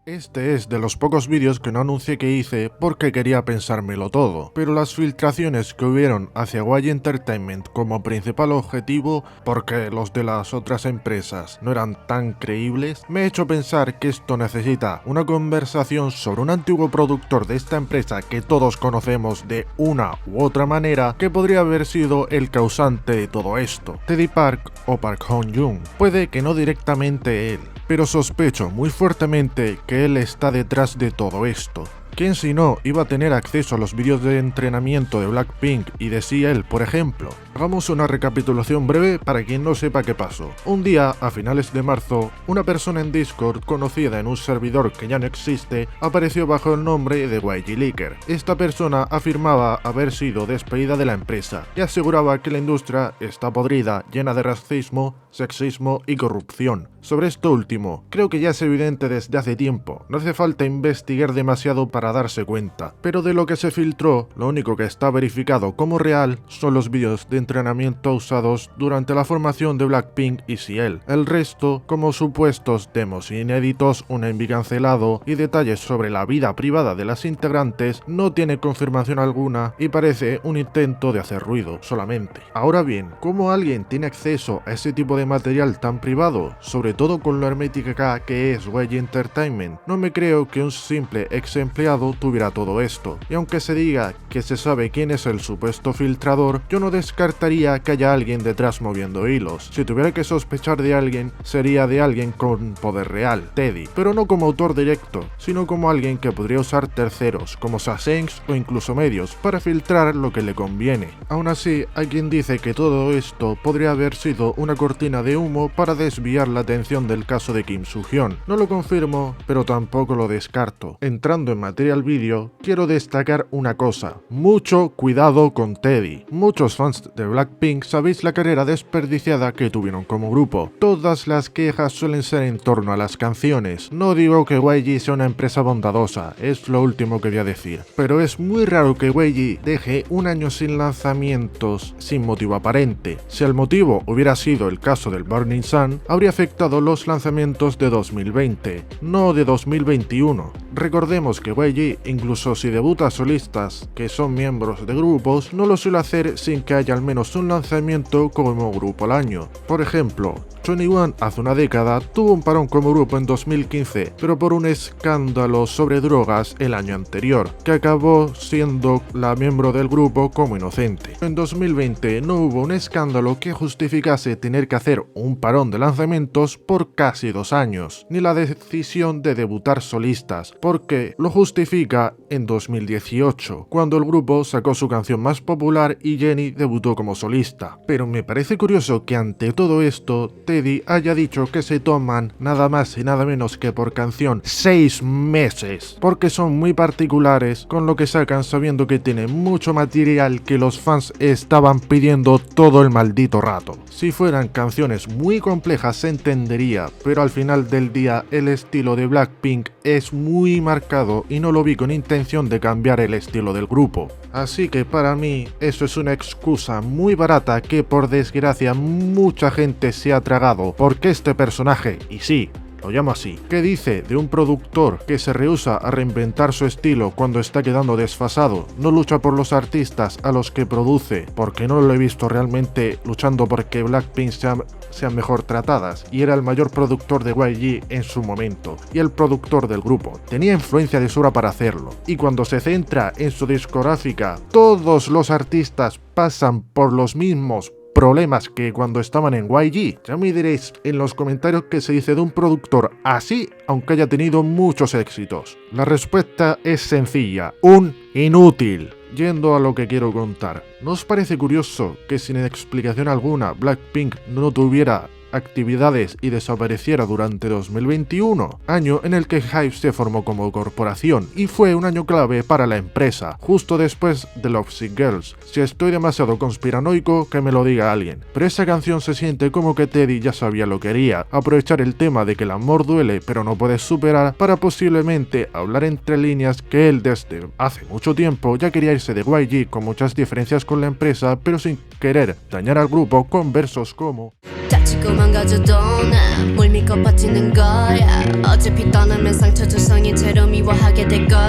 Este es de los pocos vídeos que no anuncié que hice porque quería pensármelo todo, pero las filtraciones que hubieron hacia YG Entertainment como principal objetivo, porque los de las otras empresas no eran tan creíbles, me ha hecho pensar que esto necesita una conversación sobre un antiguo productor de esta empresa que todos conocemos de una u otra manera, que podría haber sido el causante de todo esto, Teddy Park o Park Hong-joon. Puede que no directamente él, pero sospecho muy fuertemente que él está detrás de todo esto. ¿Quién si no iba a tener acceso a los vídeos de entrenamiento de Blackpink y de CL, por ejemplo? Hagamos una recapitulación breve para quien no sepa qué pasó. Un día, a finales de marzo, una persona en Discord, conocida en un servidor que ya no existe, apareció bajo el nombre de YG Leaker. Esta persona afirmaba haber sido despedida de la empresa y aseguraba que la industria está podrida, llena de racismo, sexismo y corrupción. Sobre esto último, creo que ya es evidente desde hace tiempo, no hace falta investigar demasiado para darse cuenta, pero de lo que se filtró, lo único que está verificado como real son los vídeos de entrenamiento usados durante la formación de Blackpink y CL. El resto, como supuestos demos inéditos, un envío cancelado y detalles sobre la vida privada de las integrantes, no tiene confirmación alguna y parece un intento de hacer ruido solamente. Ahora bien, ¿cómo alguien tiene acceso a ese tipo de material tan privado? Sobre todo con lo hermética que es YG Entertainment. No me creo que un simple ex empleado tuviera todo esto, y aunque se diga que se sabe quién es el supuesto filtrador, yo no descartaría que haya alguien detrás moviendo hilos. Si tuviera que sospechar de alguien, sería de alguien con poder real, Teddy, pero no como autor directo, sino como alguien que podría usar terceros, como Sasengs o incluso medios, para filtrar lo que le conviene. Aún así, hay quien dice que todo esto podría haber sido una cortina de humo para desviar la atención del caso de Kim Soo-hyun. No lo confirmo, pero tampoco lo descarto. Entrando en materia al vídeo, quiero destacar una cosa: mucho cuidado con Teddy. Muchos fans de Blackpink sabéis la carrera desperdiciada que tuvieron como grupo. Todas las quejas suelen ser en torno a las canciones. No digo que YG sea una empresa bondadosa, es lo último que voy a decir, pero es muy raro que YG deje un año sin lanzamientos sin motivo aparente. Si el motivo hubiera sido el caso del Burning Sun, habría afectado los lanzamientos de 2020, no de 2021. Recordemos que YG, incluso si debuta solistas que son miembros de grupos, no lo suele hacer sin que haya al menos un lanzamiento como grupo al año. Por ejemplo, 2NE1 hace una década tuvo un parón como grupo en 2015, pero por un escándalo sobre drogas el año anterior, que acabó siendo la miembro del grupo como inocente. En 2020 no hubo un escándalo que justificase tener que hacer un parón de lanzamientos por casi 2 años, ni la decisión de debutar solistas, porque lo justifica en 2018, cuando el grupo sacó su canción más popular y Jennie debutó como solista. Pero me parece curioso que ante todo esto, Teddy haya dicho que se toman nada más y nada menos que por canción 6 meses, porque son muy particulares con lo que sacan sabiendo que tienen mucho material que los fans estaban pidiendo todo el maldito rato. Si fueran canciones muy complejas se entendería, pero al final del día el estilo de Blackpink es muy marcado y no lo vi con intención de cambiar el estilo del grupo. Así que para mí eso es una excusa muy barata que por desgracia mucha gente se ha tragado, porque este personaje, y sí, lo llamo así, que dice de un productor que se rehúsa a reinventar su estilo cuando está quedando desfasado, no lucha por los artistas a los que produce, porque no lo he visto realmente luchando porque Blackpink sean mejor tratadas, y era el mayor productor de YG en su momento, y el productor del grupo. Tenía influencia de sobra para hacerlo, y cuando se centra en su discográfica, todos los artistas pasan por los mismos problemas que cuando estaban en YG. Ya me diréis en los comentarios qué se dice de un productor así, aunque haya tenido muchos éxitos. La respuesta es sencilla: un inútil. Yendo a lo que quiero contar, ¿no os parece curioso que sin explicación alguna Blackpink no tuviera actividades y desapareciera durante 2021, año en el que HYBE se formó como corporación y fue un año clave para la empresa, justo después de Lovesick Girls? Si estoy demasiado conspiranoico, que me lo diga alguien, pero esa canción se siente como que Teddy ya sabía lo que quería, aprovechar el tema de que el amor duele pero no puedes superar para posiblemente hablar entre líneas que él desde hace mucho tiempo ya quería irse de YG con muchas diferencias con la empresa, pero sin querer dañar al grupo con versos como 다치고 망가져도 난 뭘 믿고 버티는 거야 어차피 떠나면 상처 조성이 채로 미워하게 될걸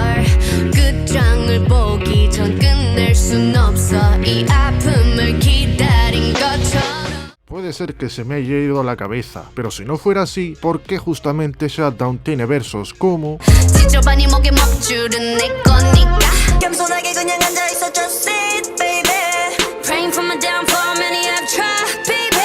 끝장을 보기 전 끝낼 순 없어 이 아픔을 기다린 것처럼. Puede ser que se me haya ido la cabeza, pero si no fuera así, ¿por qué justamente Shutdown tiene versos como 지저분이 목에 먹줄은 내 거니까 겸손하게 그냥 앉아있어 just sit baby Praying for my downfall many have tried baby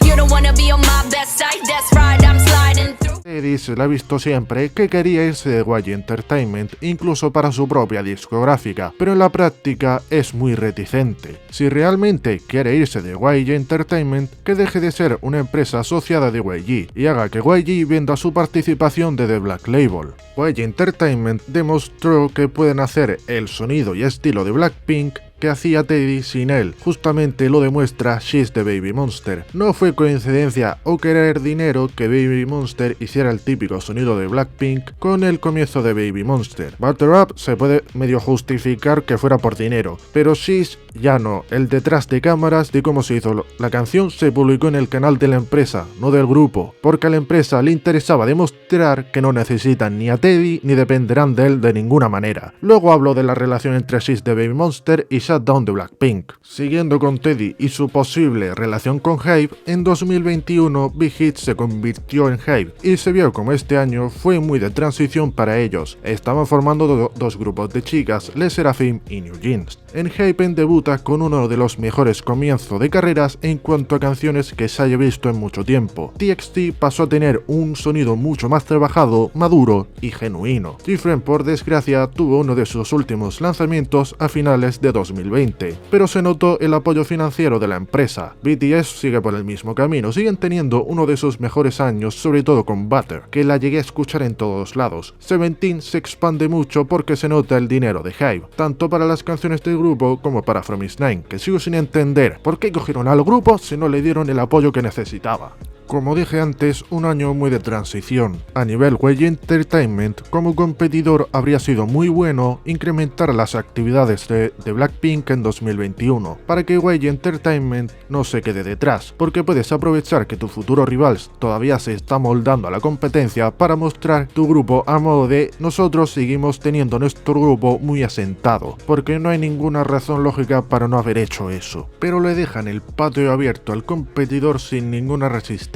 You don't wanna be on my best side that's right I'm sliding through. Teddy se le ha visto siempre que quería irse de YG Entertainment, incluso para su propia discográfica, pero en la práctica es muy reticente. Si realmente quiere irse de YG Entertainment, que deje de ser una empresa asociada de YG y haga que YG venda su participación de The Black Label. YG Entertainment demostró que pueden hacer el sonido y estilo de Blackpink que hacía Teddy sin él. Justamente lo demuestra She's the Baby Monster. No fue coincidencia o querer dinero que Baby Monster hiciera el típico sonido de Blackpink con el comienzo de Baby Monster. Butter Up se puede medio justificar que fuera por dinero, pero She's ya no. El detrás de cámaras de cómo se hizo la canción se publicó en el canal de la empresa, no del grupo, porque a la empresa le interesaba demostrar que no necesitan ni a Teddy ni dependerán de él de ninguna manera. Luego habló de la relación entre She's the Baby Monster y Shutdown de Blackpink. Siguiendo con Teddy y su posible relación con Hybe, en 2021 Big Hit se convirtió en Hybe y se vio como este año fue muy de transición para ellos. Estaban formando dos grupos de chicas, Les Seraphim y New Jeans. En Hybe debuta con uno de los mejores comienzos de carreras en cuanto a canciones que se haya visto en mucho tiempo. TXT pasó a tener un sonido mucho más trabajado, maduro y genuino. Different, por desgracia, tuvo uno de sus últimos lanzamientos a finales de 2020, pero se notó el apoyo financiero de la empresa. BTS sigue por el mismo camino, siguen teniendo uno de sus mejores años, sobre todo con Butter, que la llegué a escuchar en todos lados. Seventeen se expande mucho porque se nota el dinero de Hybe, tanto para las canciones del grupo como para From Is Nine, que sigo sin entender por qué cogieron al grupo si no le dieron el apoyo que necesitaba. Como dije antes, un año muy de transición. A nivel YG Entertainment, como competidor habría sido muy bueno incrementar las actividades de Blackpink en 2021, para que YG Entertainment no se quede detrás, porque puedes aprovechar que tu futuro rival todavía se está moldando a la competencia para mostrar tu grupo a modo de nosotros seguimos teniendo nuestro grupo muy asentado, porque no hay ninguna razón lógica para no haber hecho eso. Pero le dejan el patio abierto al competidor sin ninguna resistencia.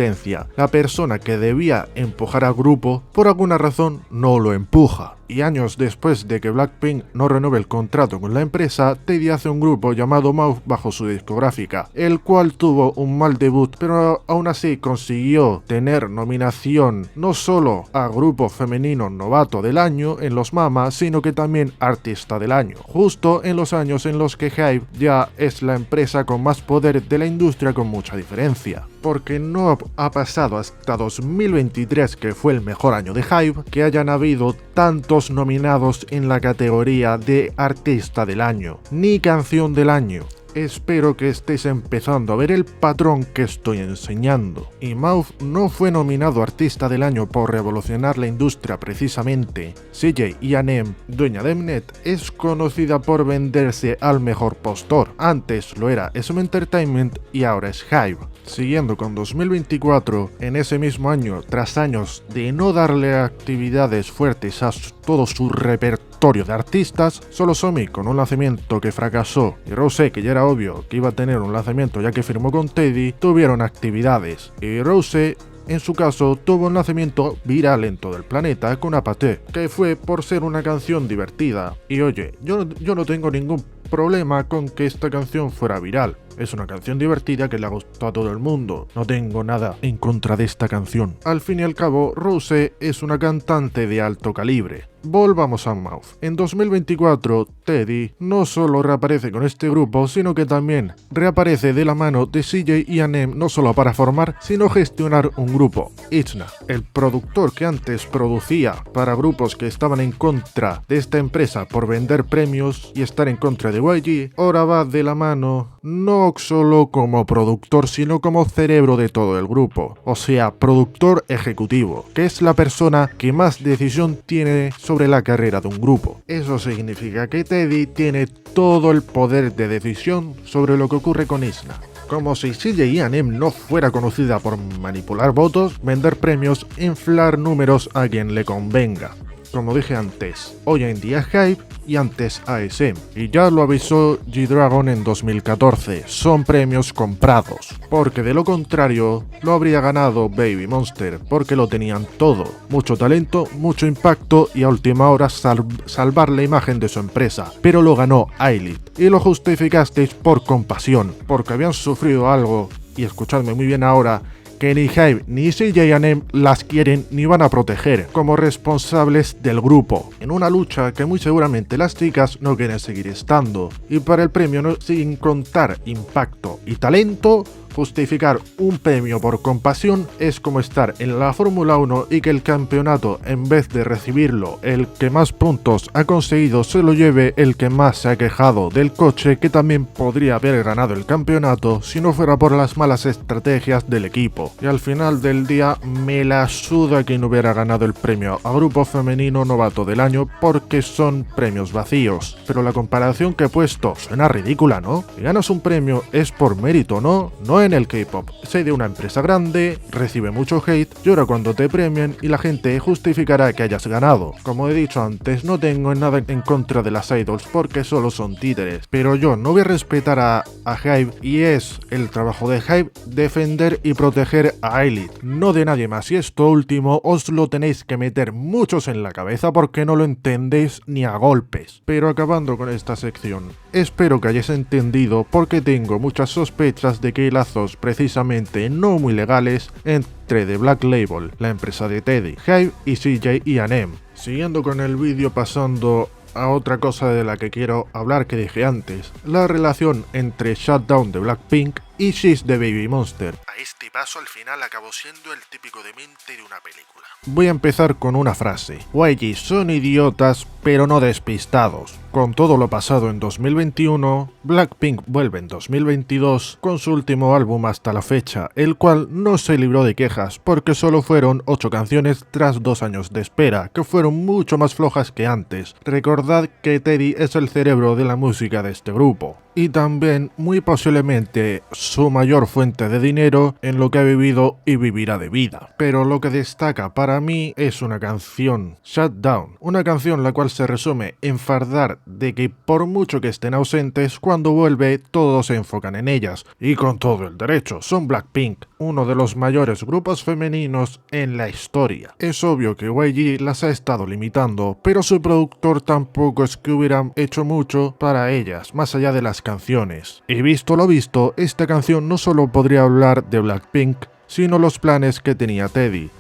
La persona que debía empujar al grupo, por alguna razón, no lo empuja. Y años después de que Blackpink no renueve el contrato con la empresa, Teddy hace un grupo llamado Mouth bajo su discográfica, el cual tuvo un mal debut, pero aún así consiguió tener nominación no solo a Grupo Femenino Novato del Año en los MAMA, sino que también Artista del Año, justo en los años en los que Hybe ya es la empresa con más poder de la industria con mucha diferencia. Porque no ha pasado hasta 2023, que fue el mejor año de Hybe, que hayan habido tantos nominados en la categoría de Artista del Año, ni Canción del Año. Espero que estéis empezando a ver el patrón que estoy enseñando. Y Mouth no fue nominado Artista del Año por revolucionar la industria precisamente. CJ Eanem, dueña de Mnet, es conocida por venderse al mejor postor. Antes lo era SM Entertainment y ahora es Hybe. Siguiendo con 2024, en ese mismo año, tras años de no darle actividades fuertes a todo su repertorio de artistas, solo Somi, con un lanzamiento que fracasó, y Rosé, que ya era obvio que iba a tener un lanzamiento ya que firmó con Teddy, tuvieron actividades. Y Rosé, en su caso, tuvo un lanzamiento viral en todo el planeta con Apathy, que fue por ser una canción divertida. Y oye, yo no tengo ningún problema con que esta canción fuera viral. Es una canción divertida que le gustó a todo el mundo. No tengo nada en contra de esta canción. Al fin y al cabo, Rosé es una cantante de alto calibre. Volvamos a Mouth. En 2024, Teddy no solo reaparece con este grupo, sino que también reaparece de la mano de CJ Eanem, no solo para formar, sino gestionar un grupo. Itna, el productor que antes producía para grupos que estaban en contra de esta empresa por vender premios y estar en contra de YG, ahora va de la mano no solo como productor, sino como cerebro de todo el grupo, o sea, productor ejecutivo, que es la persona que más decisión tiene sobre la carrera de un grupo. Eso significa que Teddy tiene todo el poder de decisión sobre lo que ocurre con Itna. Como si CJ y Anem no fuera conocida por manipular votos, vender premios, inflar números a quien le convenga. Como dije antes, hoy en día Hype y antes ASM, y ya lo avisó G-Dragon en 2014, son premios comprados, porque de lo contrario lo habría ganado Baby Monster, porque lo tenían todo, mucho talento, mucho impacto y a última hora salvar la imagen de su empresa, pero lo ganó Ailith, y lo justificasteis por compasión, porque habían sufrido algo, y escuchadme muy bien ahora, que ni Hype ni CJ&M las quieren ni van a proteger como responsables del grupo, en una lucha que muy seguramente las chicas no quieren seguir estando, y para el premio sin contar impacto y talento, justificar un premio por compasión es como estar en la Fórmula 1 y que el campeonato, en vez de recibirlo el que más puntos ha conseguido, se lo lleve el que más se ha quejado del coche, que también podría haber ganado el campeonato si no fuera por las malas estrategias del equipo. Y al final del día me la suda quien hubiera ganado el premio a grupo femenino novato del año, porque son premios vacíos. Pero la comparación que he puesto suena ridícula, ¿no? Si ganas un premio es por mérito, ¿no? No en el K-pop. Soy de una empresa grande, recibe mucho hate, llora cuando te premian y la gente justificará que hayas ganado. Como he dicho antes, no tengo nada en contra de las idols porque solo son títeres, pero yo no voy a respetar a Hype, y es el trabajo de Hype defender y proteger a Ailith, no de nadie más, y esto último os lo tenéis que meter muchos en la cabeza porque no lo entendéis ni a golpes. Pero acabando con esta sección, espero que hayáis entendido porque tengo muchas sospechas de que hay lazos precisamente no muy legales entre The Black Label, la empresa de Teddy, Hype y CJ&M. Siguiendo con el vídeo, pasando a otra cosa de la que quiero hablar que dije antes, la relación entre Shutdown de Blackpink y She's de Baby Monster. A este paso al final acabó siendo el típico demente de una película. Voy a empezar con una frase. YG son idiotas pero no despistados. Con todo lo pasado en 2021, Blackpink vuelve en 2022 con su último álbum hasta la fecha, el cual no se libró de quejas porque solo fueron 8 canciones tras 2 años de espera, que fueron mucho más flojas que antes. Recordad que Teddy es el cerebro de la música de este grupo, y también muy posiblemente su mayor fuente de dinero en lo que ha vivido y vivirá de vida. Pero lo que destaca para mí es una canción, Shutdown, una canción la cual se resume en fardar de que por mucho que estén ausentes, cuando vuelve todos se enfocan en ellas, y con todo el derecho, son Blackpink, uno de los mayores grupos femeninos en la historia. Es obvio que YG las ha estado limitando, pero su productor tampoco es que hubieran hecho mucho para ellas, más allá de las canciones. Y visto lo visto, esta canción no solo podría hablar de Blackpink, sino los planes que tenía Teddy.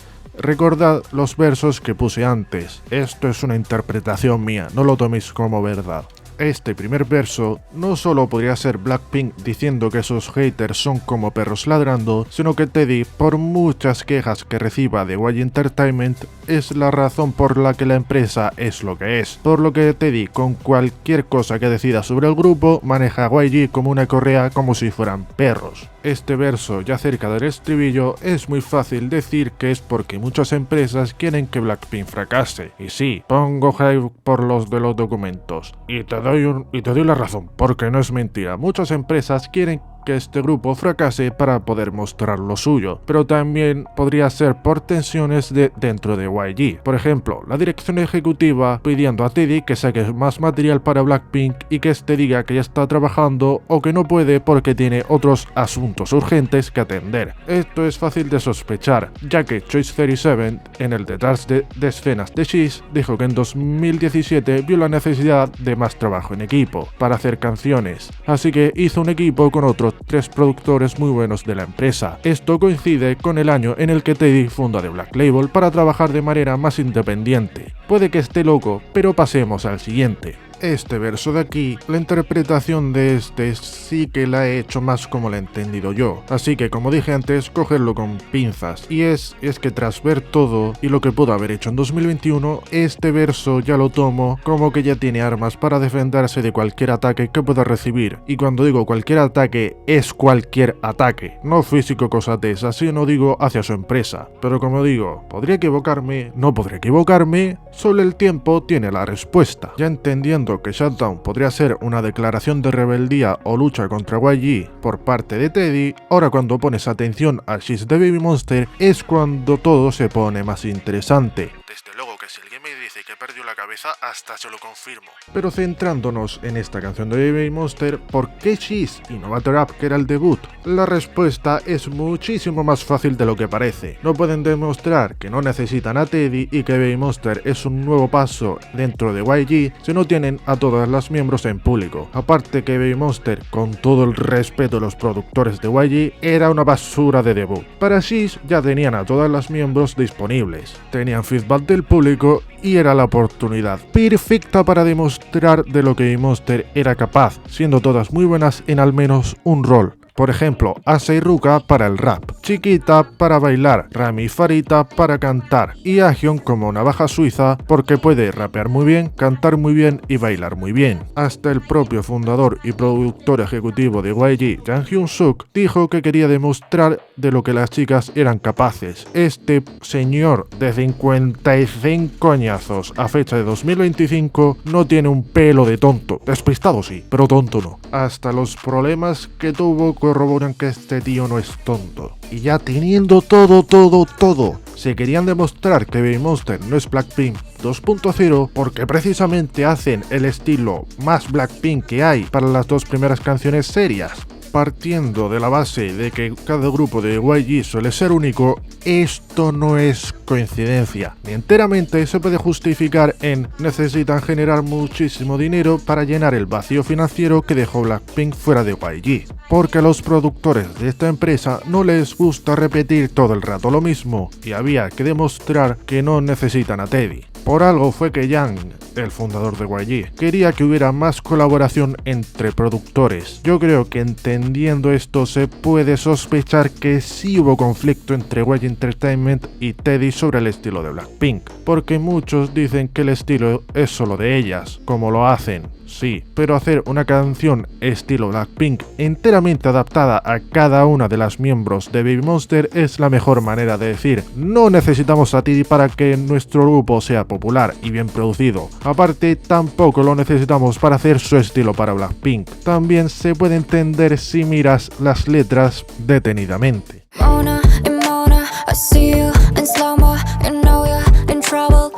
Recordad los versos que puse antes, esto es una interpretación mía, no lo toméis como verdad. Este primer verso no solo podría ser Blackpink diciendo que sus haters son como perros ladrando, sino que Teddy, por muchas quejas que reciba de YG Entertainment, es la razón por la que la empresa es lo que es. Por lo que Teddy, con cualquier cosa que decida sobre el grupo, maneja a YG como una correa, como si fueran perros. Este verso, ya cerca del estribillo, es muy fácil decir que es porque muchas empresas quieren que Blackpink fracase. Y sí, pongo hype por los de los documentos. Y te doy la razón, porque no es mentira. Muchas empresas quieren que este grupo fracase para poder mostrar lo suyo, pero también podría ser por tensiones dentro de YG. Por ejemplo, la dirección ejecutiva pidiendo a Teddy que saque más material para Blackpink y que este diga que ya está trabajando o que no puede porque tiene otros asuntos urgentes que atender. Esto es fácil de sospechar, ya que Choice 37 en el detrás de escenas de She's dijo que en 2017 vio la necesidad de más trabajo en equipo para hacer canciones, así que hizo un equipo con otros 3 productores muy buenos de la empresa. Esto coincide con el año en el que Teddy funda The Black Label para trabajar de manera más independiente. Puede que esté loco, pero pasemos al siguiente. Este verso de aquí, la interpretación de este sí que la he hecho más como la he entendido yo, así que como dije antes, cogerlo con pinzas. Y es que tras ver todo y lo que pudo haber hecho en 2021, este verso ya lo tomo como que ya tiene armas para defenderse de cualquier ataque que pueda recibir. Y cuando digo cualquier ataque, es cualquier ataque, no físico, cosas de esas, sino digo hacia su empresa. Pero como digo, podría equivocarme, no podría equivocarme, solo el tiempo tiene la respuesta. Ya entendiendo pensando que Shutdown podría ser una declaración de rebeldía o lucha contra YG por parte de Teddy, ahora cuando pones atención a She's the Baby Monster es cuando todo se pone más interesante. Desde luego que si alguien me dice que perdió la cabeza, hasta se lo confirmo. Pero centrándonos en esta canción de Baby Monster, ¿por qué She's y no Butter Up, que era el debut? La respuesta es muchísimo más fácil de lo que parece. No pueden demostrar que no necesitan a Teddy y que Baby Monster es un nuevo paso dentro de YG si no tienen a todas las miembros en público. Aparte que Baby Monster, con todo el respeto de los productores de YG, era una basura de debut. Para She's ya tenían a todas las miembros disponibles, tenían feedback del público y era la oportunidad perfecta para demostrar de lo que Baby Monster era capaz, siendo todas muy buenas en al menos un rol. Por ejemplo, Asa y Ruka para el rap, Chiquita para bailar, Rami y Farita para cantar, y Ahyun como navaja suiza porque puede rapear muy bien, cantar muy bien y bailar muy bien. Hasta el propio fundador y productor ejecutivo de YG, Jang Hyun-suk, dijo que quería demostrar de lo que las chicas eran capaces. Este señor de 55 añazos a fecha de 2025 no tiene un pelo de tonto. Despistado sí, pero tonto no. Hasta los problemas que tuvo corroboran que este tío no es tonto. Y ya teniendo todo, se querían demostrar que Baby Monster no es Blackpink 2.0 porque precisamente hacen el estilo más Blackpink que hay para las dos primeras canciones serias. Partiendo de la base de que cada grupo de YG suele ser único, esto no es coincidencia, ni enteramente se puede justificar en necesitan generar muchísimo dinero para llenar el vacío financiero que dejó Blackpink fuera de YG, porque a los productores de esta empresa no les gusta repetir todo el rato lo mismo y había que demostrar que no necesitan a Teddy. Por algo fue que Yang, el fundador de YG, quería que hubiera más colaboración entre productores. Yo creo que entendiendo esto se puede sospechar que sí hubo conflicto entre YG Entertainment y Teddy sobre el estilo de Blackpink, porque muchos dicen que el estilo es solo de ellas, como lo hacen. Sí, pero hacer una canción estilo Blackpink enteramente adaptada a cada una de las miembros de Baby Monster es la mejor manera de decir no necesitamos a Teddy para que nuestro grupo sea popular y bien producido. Aparte, tampoco lo necesitamos para hacer su estilo para Blackpink. También se puede entender si miras las letras detenidamente. Mona and Mona, I see you in slow-mo, you know you're in trouble.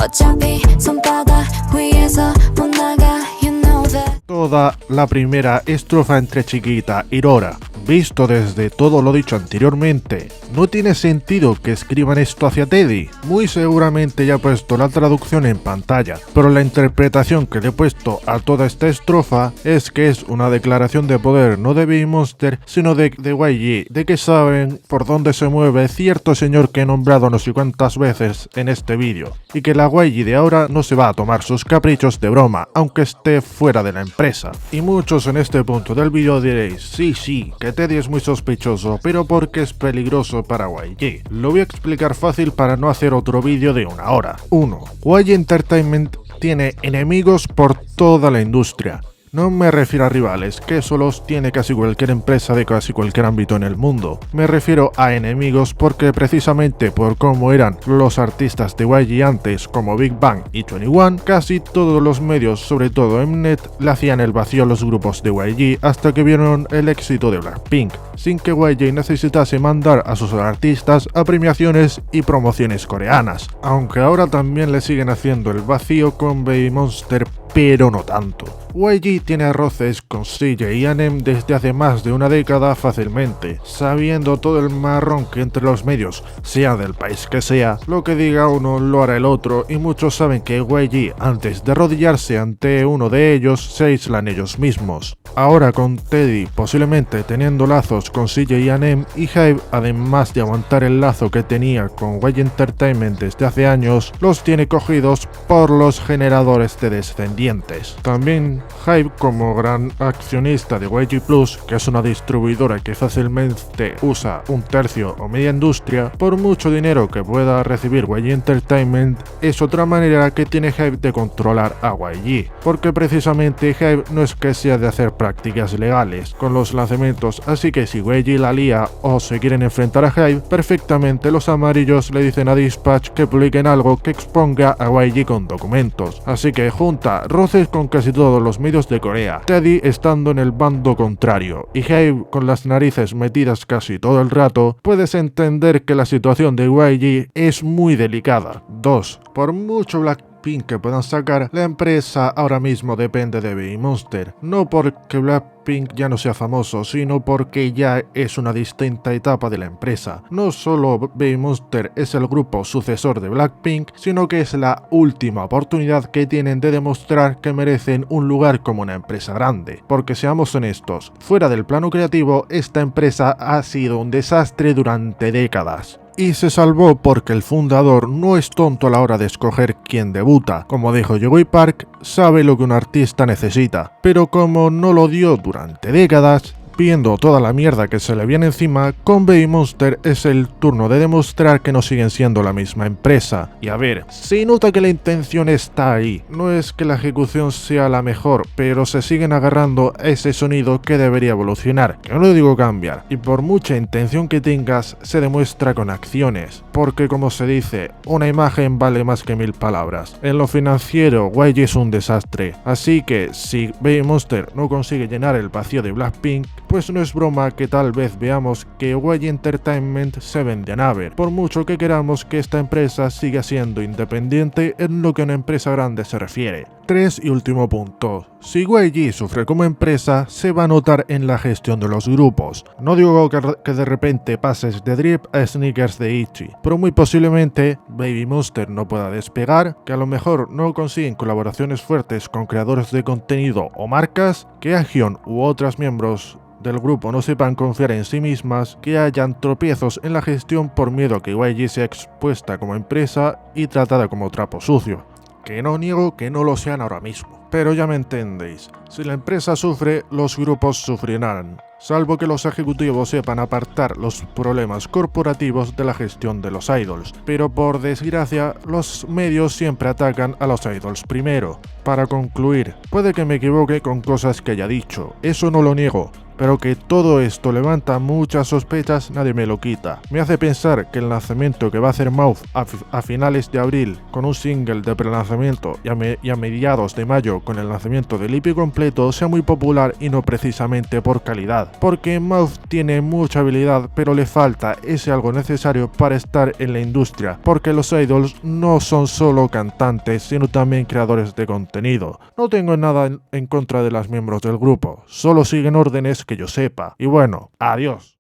어차피 손바닥 위에서 못 나가, you know that. Toda la primera estrofa entre Chiquita y Rora, visto desde todo lo dicho anteriormente, no tiene sentido que escriban esto hacia Teddy. Muy seguramente ya he puesto la traducción en pantalla, pero la interpretación que le he puesto a toda esta estrofa es que es una declaración de poder no de Baby Monster, sino de YG, de que saben por dónde se mueve cierto señor que he nombrado no sé cuántas veces en este vídeo, y que la YG de ahora no se va a tomar sus caprichos de broma, aunque esté fuera de la empresa. Y muchos en este punto del vídeo diréis, sí, que Teddy es muy sospechoso, pero porque es peligroso para YG. Lo voy a explicar fácil para no hacer otro vídeo de una hora. 1. YG Entertainment tiene enemigos por toda la industria. No me refiero a rivales, que eso los tiene casi cualquier empresa de casi cualquier ámbito en el mundo. Me refiero a enemigos porque precisamente por cómo eran los artistas de YG antes, como Big Bang y 21, casi todos los medios, sobre todo Mnet, le hacían el vacío a los grupos de YG hasta que vieron el éxito de Blackpink, sin que YG necesitase mandar a sus artistas a premiaciones y promociones coreanas, aunque ahora también le siguen haciendo el vacío con Baby Monster, pero no tanto. YG tiene roces con CJ y AM desde hace más de una década fácilmente, sabiendo todo el marrón que entre los medios, sea del país que sea, lo que diga uno lo hará el otro, y muchos saben que YG, antes de arrodillarse ante uno de ellos, se aíslan ellos mismos. Ahora con Teddy posiblemente teniendo lazos con CJ y AM y Hybe, además de aguantar el lazo que tenía con YG Entertainment desde hace años, los tiene cogidos por los generadores de descendientes. También HYBE, como gran accionista de YG Plus, que es una distribuidora que fácilmente usa un tercio o media industria, por mucho dinero que pueda recibir YG Entertainment, es otra manera que tiene HYBE de controlar a YG, porque precisamente HYBE no es que sea de hacer prácticas legales con los lanzamientos, así que si YG la lía o se quieren enfrentar a HYBE, perfectamente los amarillos le dicen a Dispatch que publiquen algo que exponga a YG con documentos, así que junta roces con casi todos los medios de Corea, Teddy estando en el bando contrario y HYBE con las narices metidas casi todo el rato, puedes entender que la situación de YG es muy delicada. 2. Por mucho Blackpink que puedan sacar, la empresa ahora mismo depende de Baby Monster, no porque Blackpink ya no sea famoso, sino porque ya es una distinta etapa de la empresa. No solo Baby Monster es el grupo sucesor de Blackpink, sino que es la última oportunidad que tienen de demostrar que merecen un lugar como una empresa grande. Porque seamos honestos, fuera del plano creativo, esta empresa ha sido un desastre durante décadas. Y se salvó porque el fundador no es tonto a la hora de escoger quién debuta. Como dijo Joey Park, sabe lo que un artista necesita, pero como no lo dio durante décadas, viendo toda la mierda que se le viene encima, con Baby Monster es el turno de demostrar que no siguen siendo la misma empresa. Y a ver, se nota que la intención está ahí, no es que la ejecución sea la mejor, pero se siguen agarrando a ese sonido que debería evolucionar, que no lo digo cambiar, y por mucha intención que tengas, se demuestra con acciones, porque como se dice, una imagen vale más que 1000 palabras. En lo financiero, YG es un desastre, así que si Baby Monster no consigue llenar el vacío de Blackpink, pues no es broma que tal vez veamos que YG Entertainment se vende a Naver, por mucho que queramos que esta empresa siga siendo independiente en lo que a una empresa grande se refiere. 3 y último punto. Si YG sufre como empresa, se va a notar en la gestión de los grupos. No digo que de repente pases de Drip a Sneakers de ITZY, pero muy posiblemente Baby Monster no pueda despegar, que a lo mejor no consiguen colaboraciones fuertes con creadores de contenido o marcas, que Ahyun u otros miembros del grupo no sepan confiar en sí mismas, que hayan tropiezos en la gestión por miedo a que YG sea expuesta como empresa y tratada como trapo sucio. Que no niego que no lo sean ahora mismo, pero ya me entendéis, si la empresa sufre, los grupos sufrirán, salvo que los ejecutivos sepan apartar los problemas corporativos de la gestión de los idols, pero por desgracia, los medios siempre atacan a los idols primero. Para concluir, puede que me equivoque con cosas que haya dicho, eso no lo niego, pero que todo esto levanta muchas sospechas nadie me lo quita. Me hace pensar que el lanzamiento que va a hacer Mouth a finales de abril con un single de prelanzamiento y a mediados de mayo con el lanzamiento del EP completo sea muy popular y no precisamente por calidad, porque Mouth tiene mucha habilidad pero le falta ese algo necesario para estar en la industria, porque los idols no son solo cantantes sino también creadores de contenido. No tengo nada en contra de los miembros del grupo, solo siguen órdenes que yo sepa. Y bueno, adiós.